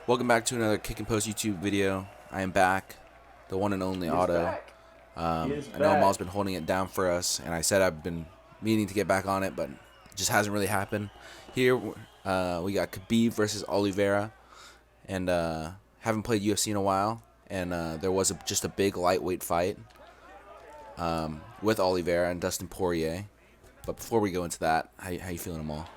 Welcome back to another Kick and Post YouTube video. I am back, the one and only He is Otto. back. He is I know Amal's back. been holding it down for us, and I said I've been meaning to get back on it, but it just hasn't really happened. Here, we got Khabib versus Oliveira, and haven't played UFC in a while, and there was just a big lightweight fight with Oliveira and Dustin Poirier. But before we go into that, how you feeling, Amal?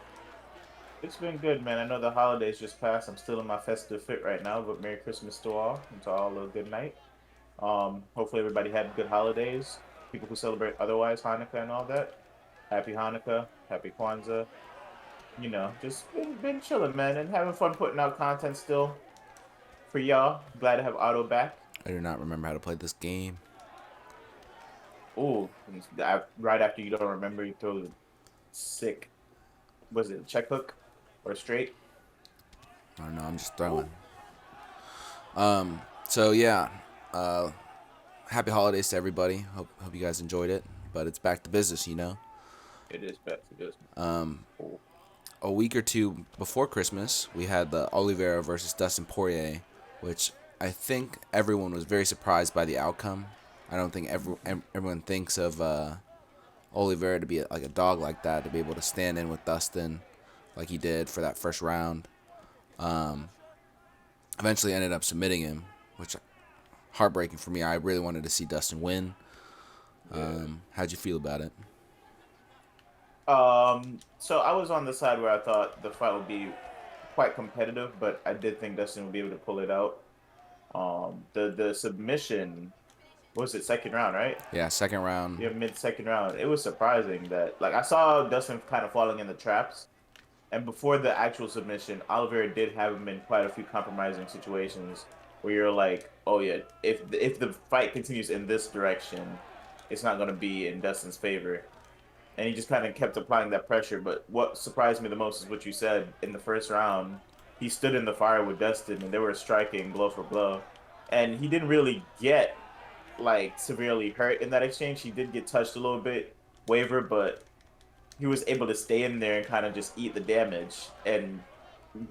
It's been good, man. I know the holidays just passed. I'm still in my festive fit right now, but Merry Christmas to all and to all a good night. Hopefully everybody had good holidays. People who celebrate otherwise Hanukkah and all that. Happy Hanukkah, Happy Kwanzaa. Just been chilling, man, and having fun putting out content still for y'all. Glad to have Otto back. I do not remember how to play this game. Ooh, right after you don't remember, you throw the sick. Was it check hook or straight? I don't know. I'm just throwing. Ooh. So yeah, happy holidays to everybody. Hope you guys enjoyed it. But it's back to business, you know. It is best. It is. Ooh. A week or two before Christmas, we had the Oliveira versus Dustin Poirier, which I think everyone was very surprised by the outcome. I don't think everyone thinks of Oliveira to be like a dog like that, to be able to stand in with Dustin like he did for that first round. Eventually ended up submitting him, which heartbreaking for me. I really wanted to see Dustin win. Yeah. How'd you feel about it? So I was on the side where I thought the fight would be quite competitive, but I did think Dustin would be able to pull it out. The submission, what was it, second round, right? Yeah, second round. Yeah, mid second round. It was surprising that like I saw Dustin kind of falling in the traps, and before the actual submission, Oliveira did have him in quite a few compromising situations where you're like, oh yeah, if the fight continues in this direction, it's not going to be in Dustin's favor. And he just kind of kept applying that pressure. But what surprised me the most is what you said in the first round. He stood in the fire with Dustin, and they were striking blow for blow, and he didn't really get like severely hurt in that exchange. He did get touched a little bit, waver, but he was able to stay in there and kind of just eat the damage and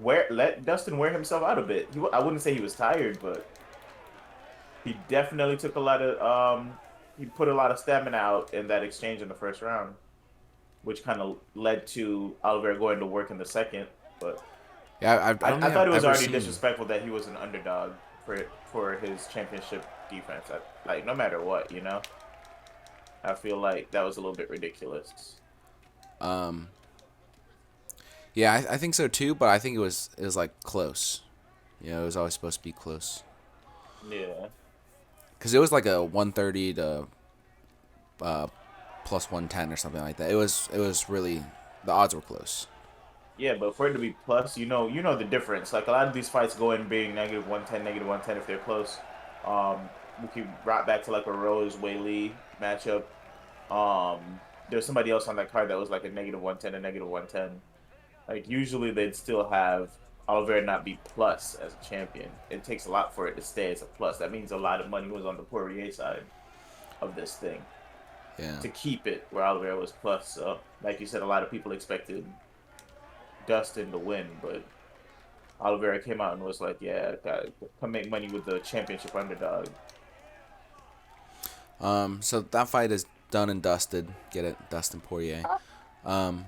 let Dustin wear himself out a bit. I wouldn't say he was tired, but he definitely took a lot of he put a lot of stamina out in that exchange in the first round, which kind of led to Oliveira going to work in the second. But Yeah, I don't I think thought I've it was ever already seen. disrespectful that he was an underdog for his championship defense. Like no matter what, I feel like that was a little bit ridiculous. Um, yeah, I think so too. But I think it was like close. You know, it was always supposed to be close Yeah, because it was like a 130 to uh, plus 110 or something like that. It was really, the odds were close. yeah, but for it to be plus, you know the difference. Like a lot of these fights go in being negative 110 if they're close. We keep right back to like a Rose Whaley matchup. There's somebody else on that card that was like a negative 110 and negative 110. Like usually they'd still have Oliveira not be plus as a champion. It takes a lot for it to stay as a plus. That means a lot of money was on the Poirier side of this thing Yeah. to keep it where Oliveira was plus. So, like you said, a lot of people expected Dustin to win, but Oliveira came out and was like, "Yeah, come make money with the championship underdog." So that fight is done and dusted. Get it, Dustin Poirier. Um,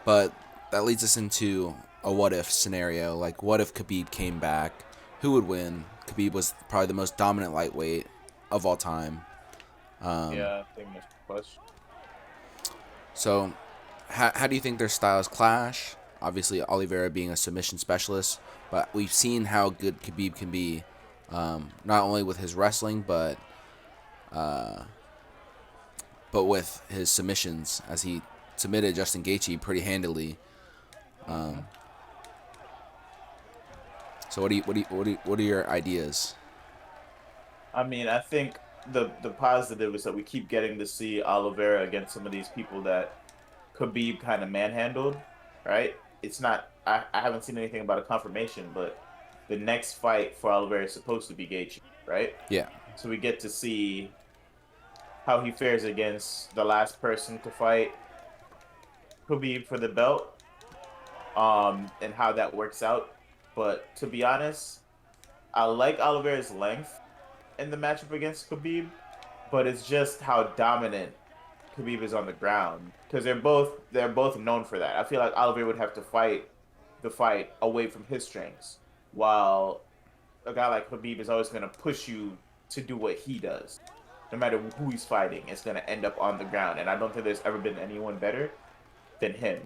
but that leads us into a what if scenario. Like, what if Khabib came back? Who would win? Khabib was probably the most dominant lightweight of all time. Yeah, I think that's the question. So, how do you think their styles clash? Obviously, Oliveira being a submission specialist, but we've seen how good Khabib can be, not only with his wrestling, but with his submissions, as he submitted Justin Gaethje pretty handily. Hmm. So, what are your ideas? I mean, I think the positive is that we keep getting to see Oliveira against some of these people that Khabib kind of manhandled, right? It's not. I haven't seen anything about a confirmation, but the next fight for Oliveira is supposed to be Gaethje, right? Yeah. So we get to see how he fares against the last person to fight Khabib for the belt, and how that works out. But to be honest, I like Oliveira's length in the matchup against Khabib, but it's just how dominant Khabib is on the ground because they're both known for that. I feel like Oliveira would have to fight the fight away from his strengths, while a guy like Khabib is always going to push you to do what he does. No matter who he's fighting, it's going to end up on the ground, and I don't think there's ever been anyone better than him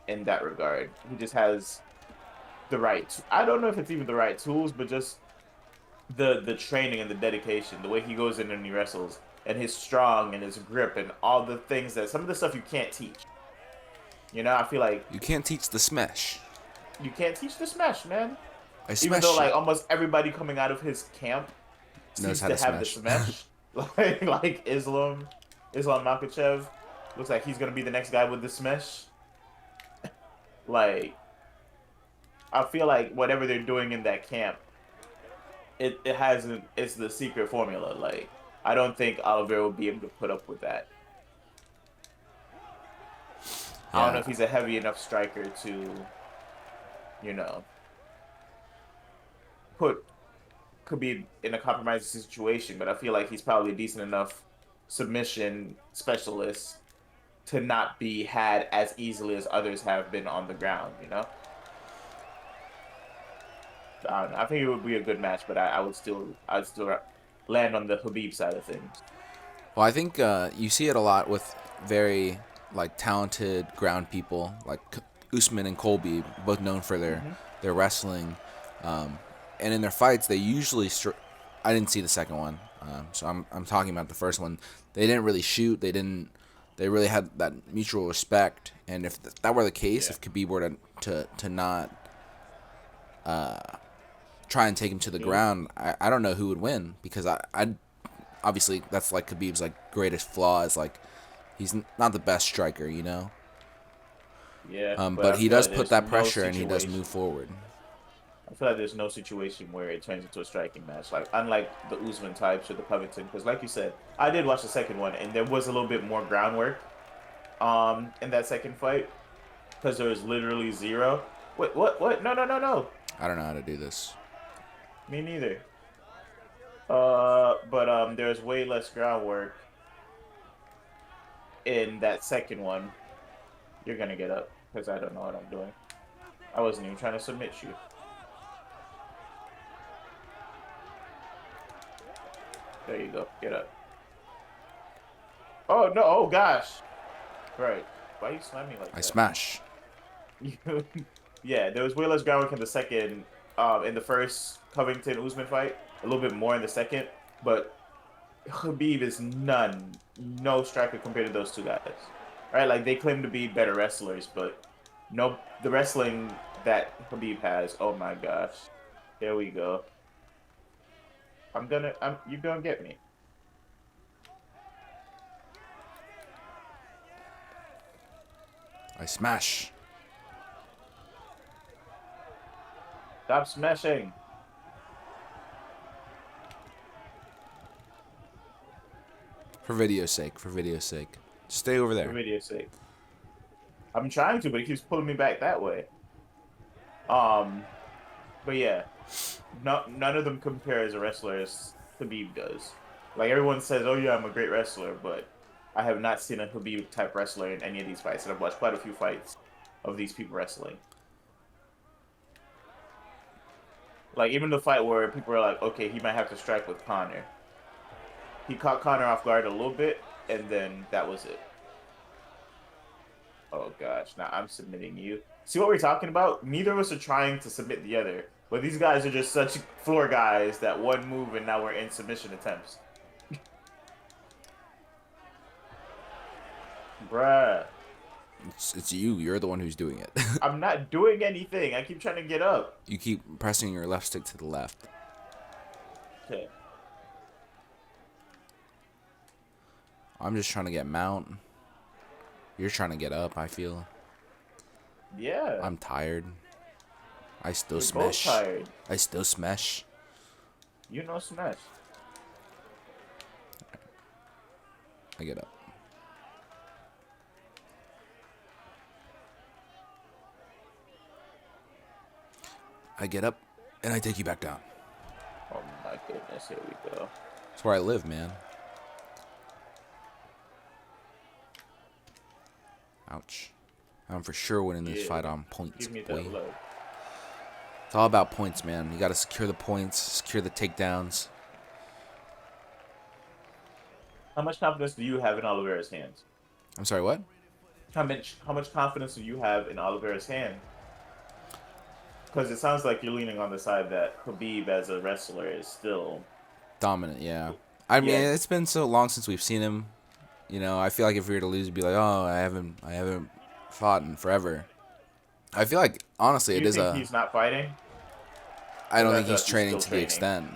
in that regard. He just has the right. I don't know if it's even the right tools, but just the training and the dedication, the way he goes in and he wrestles, and his strong and his grip and all the things that some of the stuff you can't teach. You know, I feel like You can't teach the smash. you can't teach the smash, man. I Even smash though you. like almost everybody coming out of his camp Knows seems how to to have the smash. smash, like Islam Makhachev looks like he's gonna be the next guy with the smash. Like I feel like whatever they're doing in that camp, it hasn't. It's the secret formula. Like I don't think Oliveira will be able to put up with that. I don't know Yeah. if he's a heavy enough striker to, you know, put Khabib in a compromising situation, but I feel like he's probably a decent enough submission specialist to not be had as easily as others have been on the ground, you know? I don't know. I think it would be a good match, but I'd still land on the Khabib side of things. Well, I think you see it a lot with very like talented ground people, like Usman and Colby, both known for their wrestling, and in their fights they usually. I didn't see the second one, so I'm talking about the first one. They didn't really shoot. They didn't. They really had that mutual respect, and if that were the case, Yeah. if Khabib were to not try and take him to the ground, I don't know who would win because I obviously that's like Khabib's like greatest flaw is like he's not the best striker, you know. Yeah, but But I he feel does like put there's that no pressure and he does situation. move forward. I feel like there's no situation where it turns into a striking match. Like unlike the Usman types or the Covington, because like you said, I did watch the second one and there was a little bit more groundwork in that second fight because there was literally zero. Wait, what? No, no, no, no. I don't know how to do this. Me neither. But there's way less groundwork in that second one. You're gonna get up because I don't know what I'm doing. I wasn't even trying to submit you. There you go. Get up. Oh no! Oh gosh! Right. Why you slam me like I that? smash. Yeah, there was way less groundwork in the second, in the first Covington Usman fight. A little bit more in the second, but Khabib is no striker compared to those two guys. Right? Like they claim to be better wrestlers, but no, the wrestling that Khabib has. Oh my gosh! There we go. You're gonna get me. I smash. Stop smashing. For video's sake. For video's sake. Stay over For there. video's sake. I'm trying to, but he keeps pulling me back that way. Um, but yeah, none of them compare as a wrestler as Khabib does. Like everyone says, "Oh yeah, I'm a great wrestler," but I have not seen a Khabib type wrestler in any of these fights, and I've watched quite a few fights of these people wrestling. Like even the fight where people are like, "Okay, he might have to strike with Connor." He caught Connor off guard a little bit, and then that was it. Oh gosh, now I'm submitting you. See what we're talking about? Neither of us are trying to submit the other, but these guys are just such floor guys that one move and now we're in submission attempts. Bruh, It's you. You're the one who's doing it. I'm not doing anything. I keep trying to get up. You keep pressing your left stick to the left. Okay. I'm just trying to get mount. You're trying to get up, I feel. Yeah. I'm tired. I still We're both smash. tired. I still smash. You know smash. I get up. I get up and I take you back down. Oh my goodness, here we go. That's where I live, man. Ouch. I'm for sure winning this fight on points, Give me boy. that look. It's all about points, man. You got to secure the points, secure the takedowns. How much confidence do you have in Oliveira's hands? I'm sorry, what? How much confidence do you have in Oliveira's hand? Because it sounds like you're leaning on the side that Khabib as a wrestler is still Dominant, yeah. I mean, yeah. it's been so long since we've seen him. You know, I feel like if we were to lose, it'd be like, oh, I haven't fought in forever. I feel like honestly, Do it you is think a. he's not fighting? I don't think That's he's he's training still to the training. extent.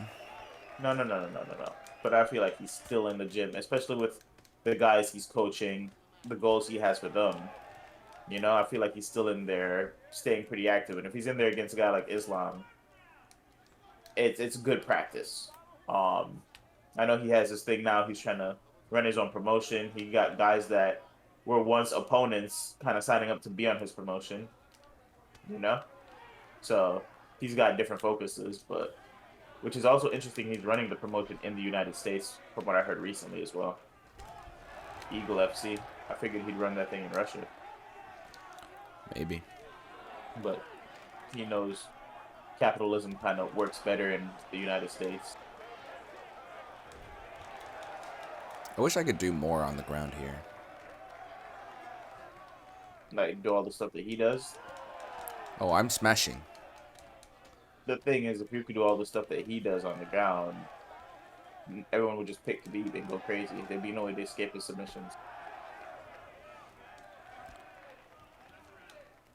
No. But I feel like he's still in the gym, especially with the guys he's coaching, the goals he has for them. You know, I feel like he's still in there, staying pretty active. And if he's in there against a guy like Islam, it's good practice. I know he has this thing now. He's trying to run his own promotion. He got guys that were once opponents, kind of signing up to be on his promotion. You know, so he's got different focuses, but which is also interesting. He's running the promotion in the United States, from what I heard recently as well. Eagle FC. I figured he'd run that thing in Russia, Maybe. but he knows capitalism kind of works better in the United States. I wish I could do more on the ground here. Like do all the stuff that he does. Oh, I'm smashing. The thing is, if you could do all the stuff that he does on the ground, everyone would just pick Khabib and go crazy. There'd be no way to escape his submissions.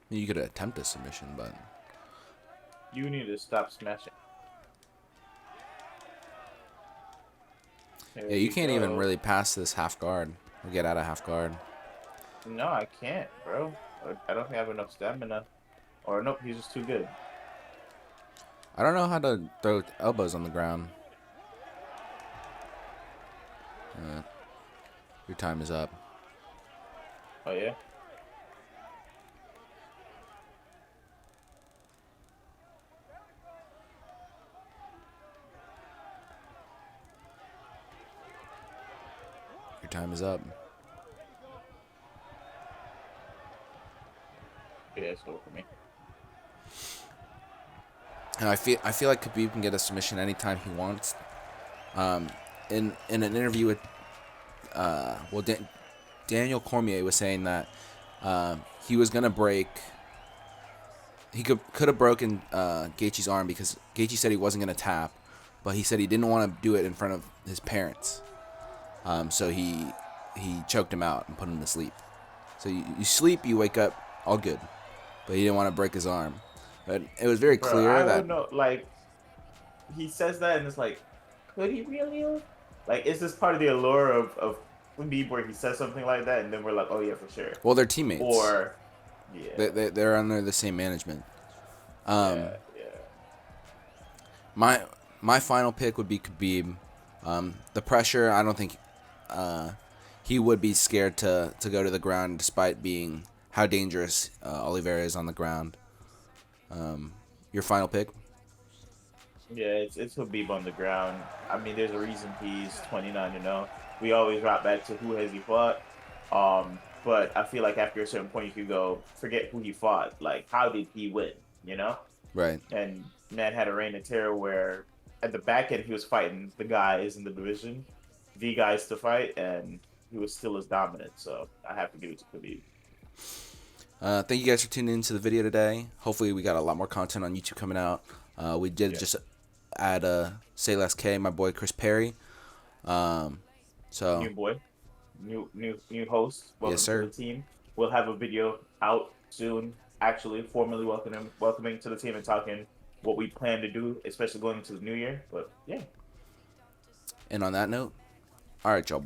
You could attempt a submission, but You need to stop smashing. There yeah, you we can't even go. really pass this half guard or get out of half guard. No, I can't, bro. I don't think I have enough stamina. Or nope, he's just too good. I don't know how to throw elbows on the ground. Your time is up. Oh yeah. Your time is up. Yeah, it's over for me. And I feel like Khabib can get a submission anytime he wants. In an interview with Daniel Cormier was saying that he was gonna break. He could have broken Gaethje's arm because Gaethje said he wasn't gonna tap, but he said he didn't want to do it in front of his parents. So he choked him out and put him to sleep. So you sleep, you wake up, all good. But he didn't want to break his arm. But it was very Bro, clear I that don't know. Like, he says that, and it's like, could he really? Like, is this part of the allure of Khabib where he says something like that, and then we're like, oh yeah, for sure. well, they're teammates. Or, yeah, They're under the same management. yeah. My final pick would be Khabib. The pressure, I don't think he would be scared to go to the ground despite being how dangerous Oliveira is on the ground. Your final pick? Yeah, it's Khabib on the ground. I mean, there's a reason he's 29. You know, we always drop back to who has he fought. But I feel like after a certain point, you could go forget who he fought. Like, how did he win? You know? Right. And man had a reign of terror where at the back end he was fighting the guys in the division, the guys to fight, and he was still as dominant. So I have to give it to Khabib. Thank you guys for tuning into the video today. Hopefully we got a lot more content on YouTube coming out. We did just add Say Less K, my boy Chris Perry. So New boy, new host. Welcome Yes, sir. to the team. We'll have a video out soon. Actually, formally welcoming to the team and talking what we plan to do, especially going into the new year. But yeah. and on that note, all right, y'all.